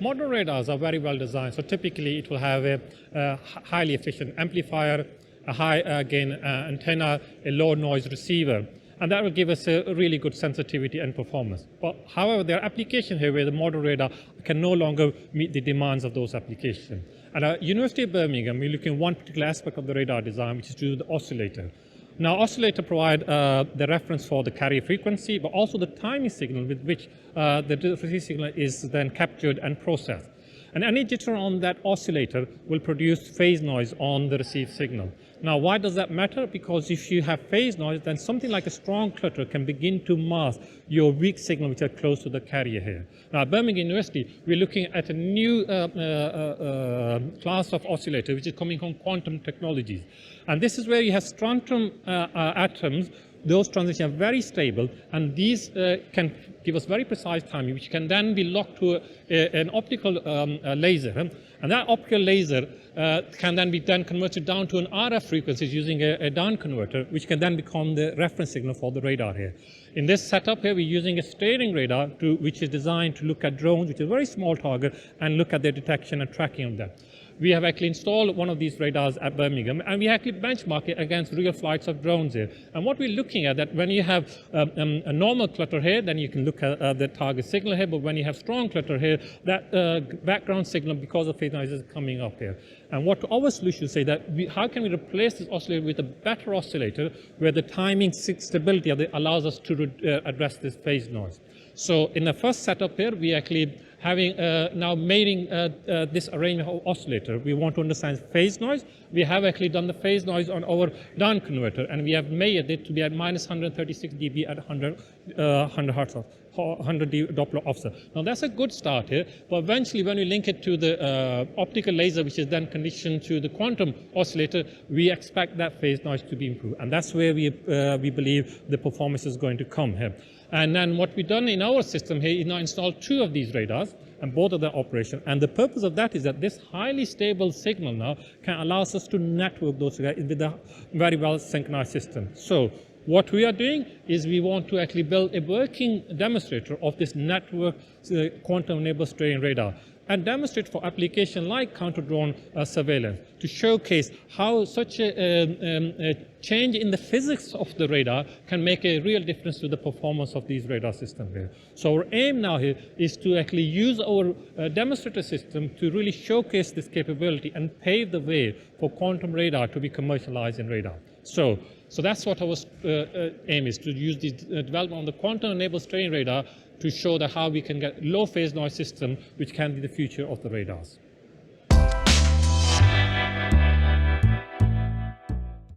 Modern radars are very well designed. So typically it will have a highly efficient amplifier, a high gain antenna, a low noise receiver. And that will give us a really good sensitivity and performance. But however, there are applications here where the modern radar can no longer meet the demands of those applications. At University of Birmingham, we're looking at one particular aspect of the radar design, which is to do with the oscillator. Now, oscillator provide the reference for the carrier frequency, but also the timing signal with which the receive signal is then captured and processed. And any jitter on that oscillator will produce phase noise on the received signal. Now, why does that matter? Because if you have phase noise, then something like a strong clutter can begin to mask your weak signal, which are close to the carrier here. Now, at Birmingham University, we're looking at a new class of oscillator, which is coming from quantum technologies. And this is where you have strontium atoms. Those transitions are very stable, and these can give us very precise timing, which can then be locked to an optical laser. And that optical laser can then be converted down to an RF frequency using a down converter, which can then become the reference signal for the radar here. In this setup here, we're using a steering radar, which is designed to look at drones, which is a very small target, and look at their detection and tracking of them. We have actually installed one of these radars at Birmingham, and we actually benchmark it against real flights of drones here. And what we're looking at, that when you have a normal clutter here, then you can look at the target signal here, but when you have strong clutter here, that background signal, because of phase noise, is coming up here. And what our solutions say that how can we replace this oscillator with a better oscillator where the timing stability allows us to address this phase noise. So in the first setup here, we actually having now mating this arrangement of oscillator. We want to understand phase noise. We have actually done the phase noise on our down converter, and we have made it to be at minus 136 dB at 100 hertz off. 100 Doppler offset. Now that's a good start here, but eventually when we link it to the optical laser, which is then conditioned to the quantum oscillator, we expect that phase noise to be improved. And that's where we believe the performance is going to come here. And then what we've done in our system here is now install 2 of these radars, and both of them operation. And the purpose of that is that this highly stable signal now can allow us to network those with a very well synchronized system. So what we are doing is we want to actually build a working demonstrator of this network quantum-enabled steering radar and demonstrate for application like counter-drone surveillance to showcase how such a change in the physics of the radar can make a real difference to the performance of these radar systems here. So our aim now here is to actually use our demonstrator system to really showcase this capability and pave the way for quantum radar to be commercialized in radar. So that's what our aim is, to use the development of the quantum-enabled steering radar to show that how we can get low phase noise system, which can be the future of the radars.